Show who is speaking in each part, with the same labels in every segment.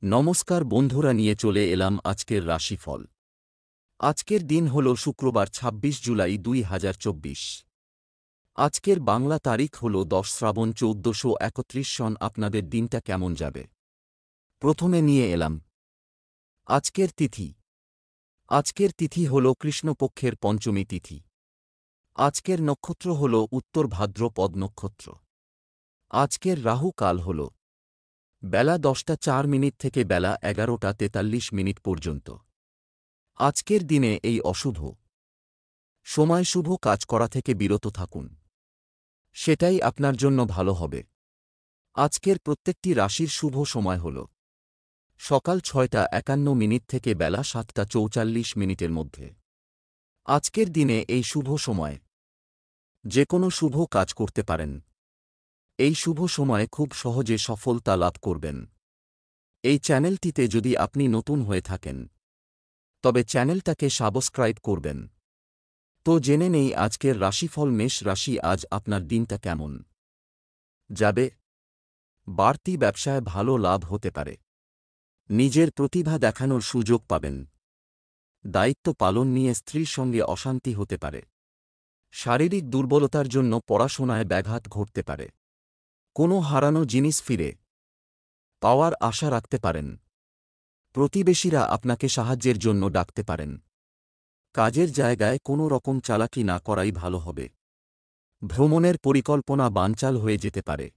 Speaker 1: নমস্কার বন্ধুরা, নিয়ে চলে এলাম আজকের রাশিফল। আজকের দিন হল শুক্রবার ২৬ জুলাই ২০২৪। আজকের বাংলা তারিখ হল ১০ শ্রাবণ ১৪৩১ সন। আপনাদের দিনটা কেমন যাবে? প্রথমে নিয়ে এলাম আজকের তিথি। আজকের তিথি হল কৃষ্ণপক্ষের পঞ্চমী তিথি। আজকের নক্ষত্র হল উত্তর ভাদ্রপদ নক্ষত্র। আজকের রাহু কাল হল বেলা ১০টা ৪ মিনিট থেকে বেলা ১১টা ৪৩ মিনিট পর্যন্ত। আজকের দিনে এই অশুভ সময় শুভ কাজ করা থেকে বিরত থাকুন, সেটাই আপনার জন্য ভালো হবে। আজকের প্রত্যেকটি রাশির শুভ সময় হল সকাল ৬টা ৫১ মিনিট থেকে বেলা ৭টা ৪৪ মিনিটের মধ্যে। আজকের দিনে এই শুভ সময় যে কোনো শুভ কাজ করতে পারেন। এই শুভ সময়ে খুব সহজে সফলতা লাভ করবেন। এই চ্যানেলটিতে যদি আপনি নতুন হয়ে থাকেন তবে চ্যানেলটাকে সাবস্ক্রাইব করবেন। তো জেনে নেই আজকের রাশিফল। মেষ রাশি, আজ আপনার দিনটা কেমন যাবে? বাড়তি ব্যবসায় ভালো লাভ হতে পারে। নিজের প্রতিভা দেখানোর সুযোগ পাবেন। দায়িত্ব পালন নিয়ে স্ত্রীর সঙ্গে অশান্তি হতে পারে। শারীরিক দুর্বলতার জন্য পড়াশোনায় ব্যাঘাত ঘটতে পারে। কোনো হারানো জিনিস ফিরে পাওয়ার আশা রাখতে পারেন। প্রতিবেশীরা আপনাকে সাহায্যের জন্য ডাকতে পারেন। কাজের জায়গায় কোনো রকম চালাকি না করাই ভালো হবে। ভ্রমণের পরিকল্পনা বানচাল হয়ে যেতে পারে।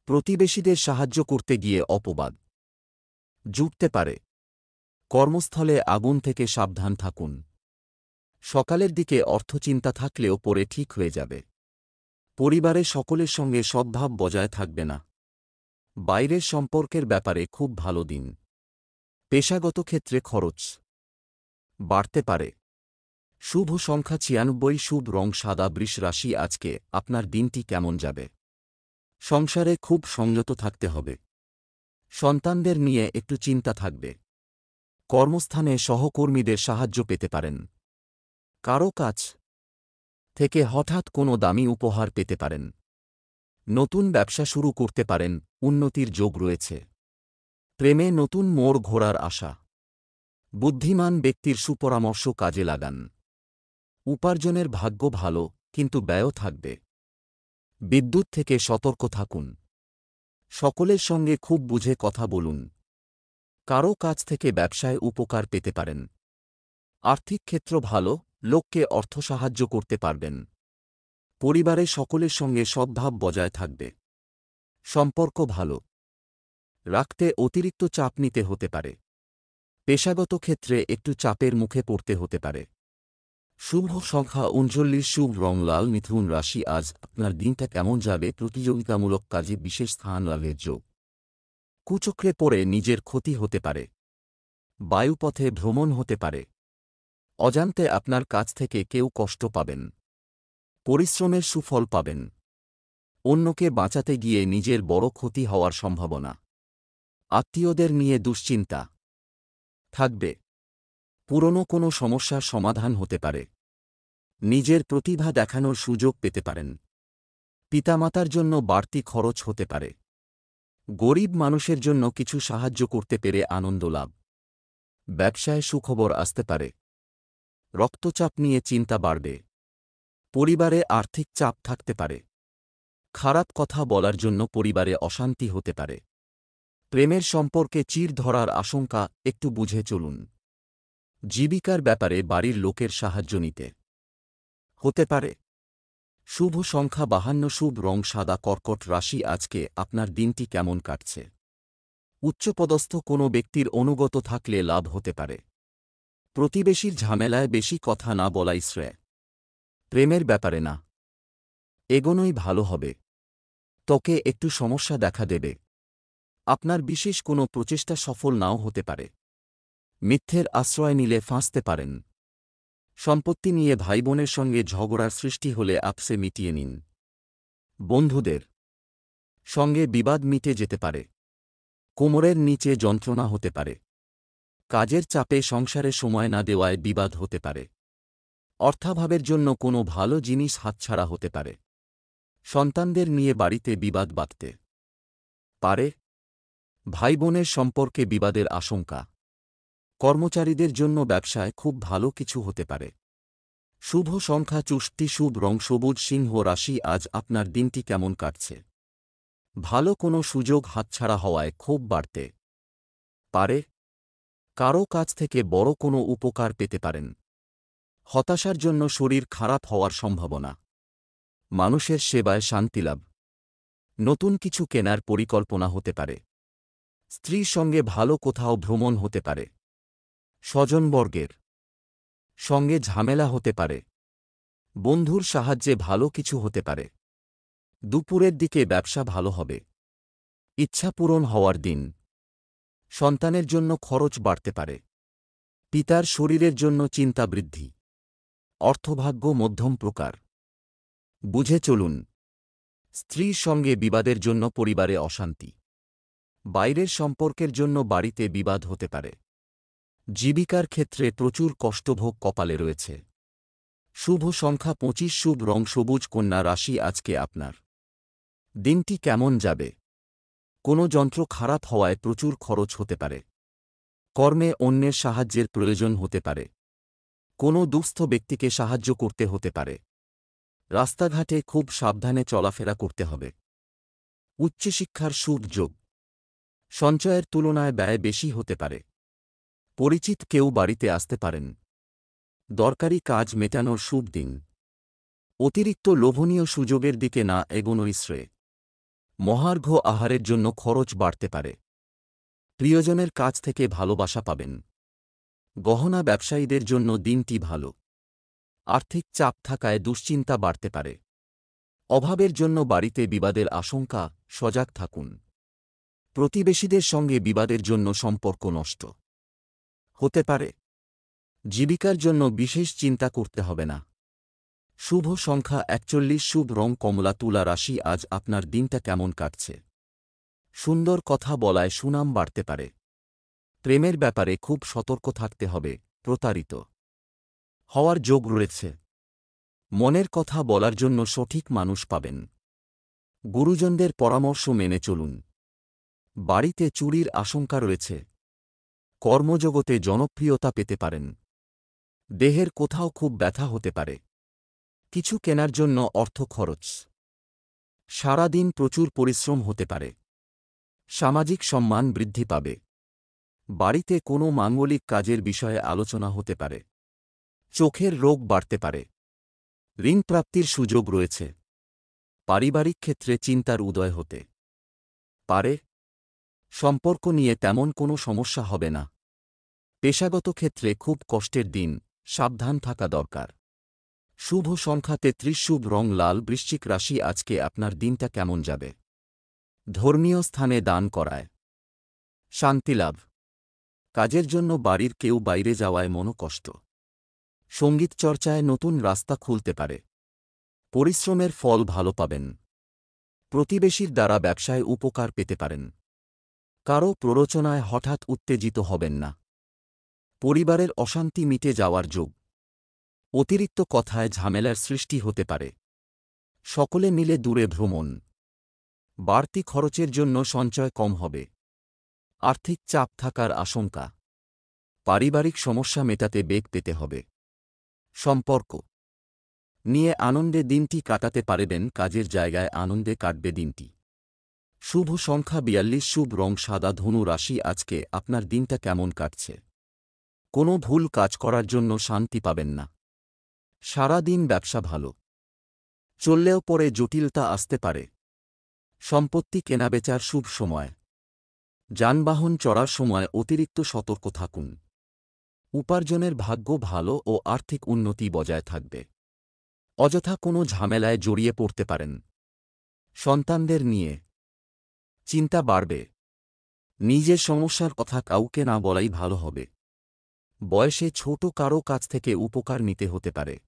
Speaker 1: প্রতিবেশীদের সাহায্য করতে গিয়ে অপবাদ জুটতে পারে। কর্মস্থলে আগুন থেকে সাবধান থাকুন। সকালের দিকে অর্থচিন্তা থাকলেও পরে ঠিক হয়ে যাবে। পরিবারে সকলের সঙ্গে সদ্ভাব বজায় থাকবে না। বাইরের সম্পর্কের ব্যাপারে খুব ভালো দিন। পেশাগত ক্ষেত্রে খরচ বাড়তে পারে। শুভ সংখ্যা ৯৬, শুভ রং সাদা। বৃষ রাশি, আজকে আপনার দিনটি কেমন যাবে? সংসারে খুব সংযত থাকতে হবে। সন্তানদের নিয়ে একটু চিন্তা থাকবে। কর্মস্থানে সহকর্মীদের সাহায্য পেতে পারেন। কারো কাছ থেকে হঠাৎ কোনো দামি উপহার পেতে পারেন। নতুন ব্যবসা শুরু করতে পারেন, উন্নতির যোগ রয়েছে। প্রেমে নতুন মোড় ঘোরার আশা। বুদ্ধিমান ব্যক্তির সুপরামর্শ কাজে লাগান। উপার্জনের ভাগ্য ভালো, কিন্তু ব্যয়ও থাকবে। বিদ্যুৎ থেকে সতর্ক থাকুন। সকলের সঙ্গে খুব বুঝে কথা বলুন। কারো কাছ থেকে ব্যবসায় উপকার পেতে পারেন। আর্থিক ক্ষেত্র ভালো, লোককে অর্থ সাহায্য করতে পারবেন। পরিবারে সকলের সঙ্গে সদ্ভাব বজায় থাকবে। সম্পর্ক ভালো রাখতে অতিরিক্ত চাপ নিতে হতে পারে। পেশাগত ক্ষেত্রে একটু চাপের মুখে পড়তে হতে পারে। শুভ সংখ্যা ৩৯, শুভ রং লাল। মিথুন রাশি, আজ আপনার দিনটা কেমন যাবে? প্রতিযোগিতামূলক কাজে বিশেষ স্থান লাভের যোগ। কুচক্রে পড়ে নিজের ক্ষতি হতে পারে। বায়ুপথে ভ্রমণ হতে পারে। অজান্তে আপনার কাছ থেকে কেউ কষ্ট পাবেন। পরিশ্রমের সুফল পাবেন। অন্যকে বাঁচাতে গিয়ে নিজের বড় ক্ষতি হওয়ার সম্ভাবনা। আত্মীয়দের নিয়ে দুশ্চিন্তা থাকবে। পুরনো কোনো সমস্যার সমাধান হতে পারে। নিজের প্রতিভা দেখানোর সুযোগ পেতে পারেন। পিতামাতার জন্য বাড়তি খরচ হতে পারে। গরিব মানুষের জন্য কিছু সাহায্য করতে পেরে আনন্দ লাভ। ব্যবসায় সুখবর আসতে পারে। রক্তচাপ নিয়ে চিন্তা বাড়বে। পরিবারে আর্থিক চাপ থাকতে পারে। খারাপ কথা বলার জন্য পরিবারে অশান্তি হতে পারে। প্রেমের সম্পর্কে চিড় ধরার আশঙ্কা, একটু বুঝে চলুন। জীবিকার ব্যাপারে বাড়ির লোকের সাহায্য নিতে হতে পারে। শুভ সংখ্যা ৫২, শুভ রং সাদা। কর্কট রাশি, আজকে আপনার দিনটি কেমন কাটছে? উচ্চপদস্থ কোনো ব্যক্তির অনুগত থাকলে লাভ হতে পারে। প্রতিবেশীর ঝামেলায় বেশি কথা না বলাই শ্রেয়। প্রেমের ব্যাপারে না এগোনোই ভালো হবে। ত্বকে একটু সমস্যা দেখা দেবে। আপনার বিশেষ কোনো প্রচেষ্টা সফল নাও হতে পারে। মিথ্যের আশ্রয় নিলে ফাঁসতে পারেন। সম্পত্তি নিয়ে ভাইবোনের সঙ্গে ঝগড়ার সৃষ্টি হলে আপসে মিটিয়ে নিন। বন্ধুদের সঙ্গে বিবাদ মিটে যেতে পারে। কোমরের নিচে যন্ত্রণা হতে পারে। কাজের চাপে সংসারে সময় না দেওয়ায় বিবাদ হতে পারে। অর্থাভাবের জন্য কোনো ভালো জিনিস হাতছাড়া হতে পারে। সন্তানদের নিয়ে বাড়িতে বিবাদ বাঁধতে পারে। ভাইবোনের সম্পর্কে বিবাদের আশঙ্কা। কর্মচারীদের জন্য ব্যবসায় খুব ভালো কিছু হতে পারে। শুভ সংখ্যা 64, শুভ রং সবুজ। সিংহ রাশি, আজ আপনার দিনটি কেমন কাটছে? ভালো কোনো সুযোগ হাতছাড়া হওয়ায় ক্ষোভ বাড়তে পারে। কারও কাছ থেকে বড় কোনো উপকার পেতে পারেন। হতাশার জন্য শরীর খারাপ হওয়ার সম্ভাবনা। মানুষের সেবায় শান্তিলাভ। নতুন কিছু কেনার পরিকল্পনা হতে পারে। স্ত্রীর সঙ্গে ভালো কোথাও ভ্রমণ হতে পারে। স্বজনবর্গের সঙ্গে ঝামেলা হতে পারে। বন্ধুর সাহায্যে ভালো কিছু হতে পারে। দুপুরের দিকে ব্যবসা ভালো হবে। ইচ্ছা পূরণ হওয়ার দিন। সন্তানের জন্য খরচ বাড়তে পারে। পিতার শরীরের জন্য চিন্তা বৃদ্ধি। অর্থভাগ্য মধ্যম প্রকার। বুঝে চলুন। স্ত্রীর সঙ্গে বিবাদের জন্য পরিবারে অশান্তি। বাইরের সম্পর্কের জন্য বাড়িতে বিবাদ হতে পারে। জীবিকার ক্ষেত্রে প্রচুর কষ্টভোগ কপালে রয়েছে। শুভ সংখ্যা 25, শুভ রং সবুজ। কন্যা রাশি, আজকে আপনার দিনটি কেমন যাবে? কোনো যন্ত্র খারাপ হওয়ায় প্রচুর খরচ হতে পারে। কর্মে অন্যের সাহায্যের প্রয়োজন হতে পারে। কোনো দুস্থ ব্যক্তিকে সাহায্য করতে হতে পারে। রাস্তাঘাটে খুব সাবধানে চলাফেরা করতে হবে। উচ্চশিক্ষার শুভ যোগ। সঞ্চয়ের তুলনায় ব্যয় বেশি হতে পারে। পরিচিত কেউ বাড়িতে আসতে পারেন। দরকারি কাজ মেটানোর শুভ দিন। অতিরিক্ত লোভনীয় সুযোগের দিকে না এগোনোই শ্রেয়। মহার্ঘ আহারের জন্য খরচ বাড়তে পারে। প্রিয়জনের কাছ থেকে ভালোবাসা পাবেন। গহনা ব্যবসায়ীদের জন্য দিনটি ভালো। আর্থিক চাপ থাকায় দুশ্চিন্তা বাড়তে পারে। অভাবের জন্য বাড়িতে বিবাদের আশঙ্কা, সজাগ থাকুন। প্রতিবেশীদের সঙ্গে বিবাদের জন্য সম্পর্ক নষ্ট হতে পারে। জীবিকার জন্য বিশেষ চিন্তা করতে হবে না। শুভ সংখ্যা 41, শুভ রং কমলা। তুলা রাশি, আজ আপনার দিনটা কেমন কাটছে? সুন্দর কথা বলায় সুনাম বাড়তে পারে। প্রেমের ব্যাপারে খুব সতর্ক থাকতে হবে। প্রতারিত হওয়ার যোগ রয়েছে। মনের কথা বলার জন্য সঠিক মানুষ পাবেন। গুরুজনদের পরামর্শ মেনে চলুন। বাড়িতে চুরির আশঙ্কা রয়েছে। কর্মজগতে জনপ্রিয়তা পেতে পারেন। দেহের কোথাও খুব ব্যথা হতে পারে। কিছু কেনার জন্য অর্থ খরচ। সারাদিন প্রচুর পরিশ্রম হতে পারে। সামাজিক সম্মান বৃদ্ধি পাবে। বাড়িতে কোনো মাঙ্গলিক কাজের বিষয়ে আলোচনা হতে পারে। চোখের রোগ বাড়তে পারে। ঋণ প্রাপ্তির সুযোগ রয়েছে। পারিবারিক ক্ষেত্রে চিন্তার উদয় হতে পারে। সম্পর্ক নিয়ে তেমন কোনো সমস্যা হবে না। পেশাগত ক্ষেত্রে খুব কষ্টের দিন, সাবধান থাকা দরকার। শুভ সংখ্যা 33, শুভ রং লাল। বৃশ্চিক রাশি, আজকে আপনার দিনটা কেমন যাবে? ধর্মীয় স্থানে দান করায় শান্তিলাভ। কাজের জন্য বাড়ির কেউ বাইরে যাওয়ায় মনোকষ্ট। সঙ্গীত চর্চায় নতুন রাস্তা খুলতে পারে। পরিশ্রমের ফল ভালো পাবেন। প্রতিবেশীর দ্বারা ব্যবসায় উপকার পেতে পারেন। কারও প্ররোচনায় হঠাৎ উত্তেজিত হবেন না। পরিবারের অশান্তি মিটে যাওয়ার যোগ। অতিরিক্ত কথায় ঝামেলার সৃষ্টি হতে পারে। সকলে মিলে দূরে ভ্রমণ। বাড়তি খরচের জন্য সঞ্চয় কম হবে। আর্থিক চাপ থাকার আশঙ্কা। পারিবারিক সমস্যা মেটাতে বেগ পেতে হবে। সম্পর্ক নিয়ে আনন্দে দিনটি কাটাতে পারবেন। কাজের জায়গায় আনন্দে কাটবে দিনটি। শুভ সংখ্যা 42, শুভ রং সাদা। ধনু রাশি, আজকে আপনার দিনটা কেমন কাটছে? কোনো ভুল কাজ করার জন্য শান্তি পাবেন না। সারা দিন ব্যবসা ভালো চললেও পরে জটিলতা আসতে পারে। সম্পত্তি কেনাবেচার শুভ সময়। যানবাহন চড়ার সময় অতিরিক্ত সতর্ক থাকুন। উপার্জনের ভাগ্য ভালো ও আর্থিক উন্নতি বজায় থাকবে। অযথা কোনো ঝামেলায় জড়িয়ে পড়তে পারেন। সন্তানদের নিয়ে চিন্তা বাড়বে। নিজের সমস্যার কথা কাউকে না বলাই ভালো হবে। বয়সে ছোট কারও কাছ থেকে উপকার নিতে হতে পারে।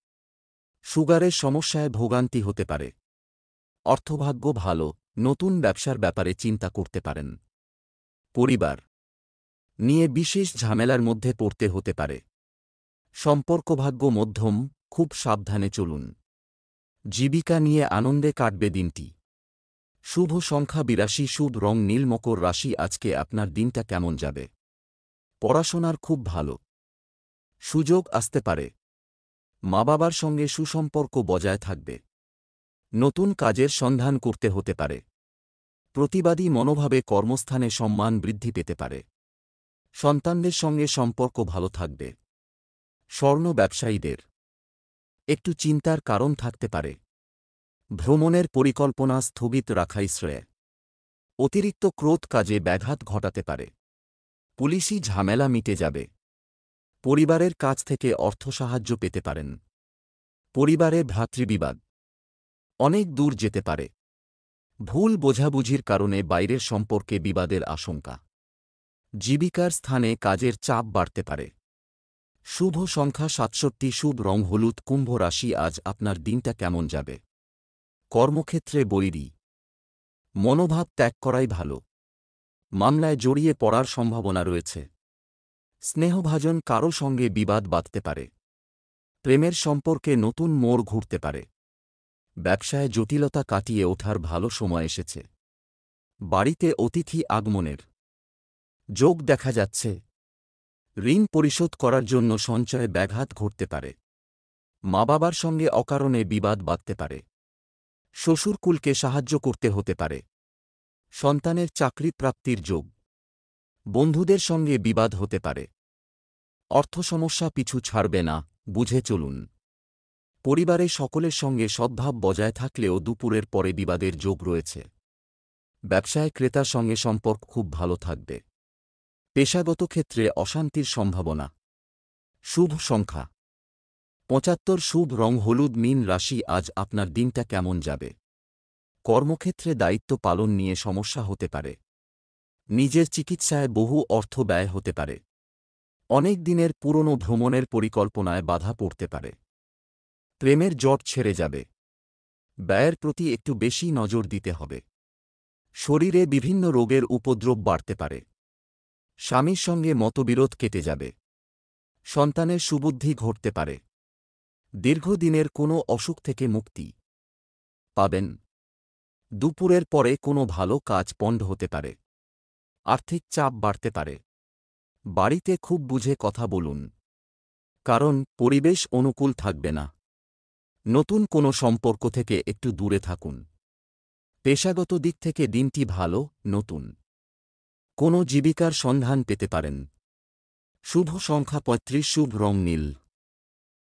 Speaker 1: সুগারের সমস্যায় ভোগান্তি হতে পারে। অর্থভাগ্য ভালো। নতুন ব্যবসার ব্যাপারে চিন্তা করতে পারেন। পরিবার নিয়ে বিশেষ ঝামেলার মধ্যে পড়তে হতে পারে। সম্পর্কভাগ্য মধ্যম, খুব সাবধানে চলুন। জীবিকা নিয়ে আনন্দে কাটবে দিনটি। শুভ সংখ্যা ৮২, শুভ রং নীল। মকর রাশি, আজকে আপনার দিনটা কেমন যাবে? পড়াশোনার খুব ভালো সুযোগ আসতে পারে। মা বাবার সঙ্গে সুসম্পর্ক বজায় থাকবে। নতুন কাজের সন্ধান করতে হতে পারে। প্রতিবাদী মনোভাবে কর্মস্থানে সম্মান বৃদ্ধি পেতে পারে। সন্তানদের সঙ্গে সম্পর্ক ভালো থাকবে। স্বর্ণ ব্যবসায়ীদের একটু চিন্তার কারণ থাকতে পারে। ভ্রমণের পরিকল্পনা স্থগিত রাখাই শ্রেয়। অতিরিক্ত ক্রোধ কাজে ব্যাঘাত ঘটাতে পারে। পুলিশি ঝামেলা মিটে যাবে। পরিবারের কাছ থেকে অর্থ সাহায্য পেতে পারেন। পরিবারে ভ্রাতৃবিবাদ অনেক দূর যেতে পারে। ভুল বোঝাবুঝির কারণে বাইরের সম্পর্কে বিবাদের আশঙ্কা। জীবিকার স্থানে কাজের চাপ বাড়তে পারে। শুভ সংখ্যা ৬৭, শুভ রং হলুদ। কুম্ভ রাশি, আজ আপনার দিনটা কেমন যাবে? কর্মক্ষেত্রে বৈরী মনোভাব ত্যাগ করাই ভালো। মামলায় জড়িয়ে পড়ার সম্ভাবনা রয়েছে। স্নেহভাজন কারও সঙ্গে বিবাদ বাঁধতে পারে। প্রেমের সম্পর্কে নতুন মোড় ঘুরতে পারে। ব্যবসায় জটিলতা কাটিয়ে ওঠার ভালো সময় এসেছে। বাড়িতে অতিথি আগমনের যোগ দেখা যাচ্ছে। ঋণ পরিশোধ করার জন্য সঞ্চয়ে ব্যাঘাত ঘটতে পারে। মা বাবার সঙ্গে অকারণে বিবাদ বাঁধতে পারে। শ্বশুরকুলকে সাহায্য করতে হতে পারে। সন্তানের চাকরি প্রাপ্তির যোগ। বন্ধুদের সঙ্গে বিবাদ হতে পারে। অর্থ সমস্যা পিছু ছাড়বে না, বুঝে চলুন। পরিবারে সকলের সঙ্গে সদ্ভাব বজায় থাকলেও দুপুরের পরে বিবাদের যোগ রয়েছে। ব্যবসায় ক্রেতার সঙ্গে সম্পর্ক খুব ভালো থাকবে। পেশাগত ক্ষেত্রে অশান্তির সম্ভাবনা। শুভ সংখ্যা ৭৫, শুভ রং হলুদ। মীন রাশি, আজ আপনার দিনটা কেমন যাবে? কর্মক্ষেত্রে দায়িত্ব পালন নিয়ে সমস্যা হতে পারে। নিজের চিকিৎসায় বহু অর্থ ব্যয় হতে পারে। অনেক দিনের পুরনো ভ্রমণের পরিকল্পনায় বাধা পড়তে পারে। প্রেমের জট ছেড়ে যাবে। ব্যয়ের প্রতি একটু বেশি নজর দিতে হবে। শরীরে বিভিন্ন রোগের উপদ্রব বাড়তে পারে। স্বামীর সঙ্গে মতবিরোধ কেটে যাবে। সন্তানের সুবুদ্ধি ঘটতে পারে। দীর্ঘদিনের কোনো অসুখ থেকে মুক্তি পাবেন। দুপুরের পরে কোনো ভালো কাজ পণ্ড হতে পারে। আর্থিক চাপ বাড়তে পারে। বাড়িতে খুব বুঝে কথা বলুন, কারণ পরিবেশ অনুকূল থাকবে না। নতুন কোনো সম্পর্ক থেকে একটু দূরে থাকুন। পেশাগত দিক থেকে দিনটি ভালো। নতুন কোনো জীবিকার সন্ধান পেতে পারেন। শুভ সংখ্যা ৩৫, শুভ রং নীল।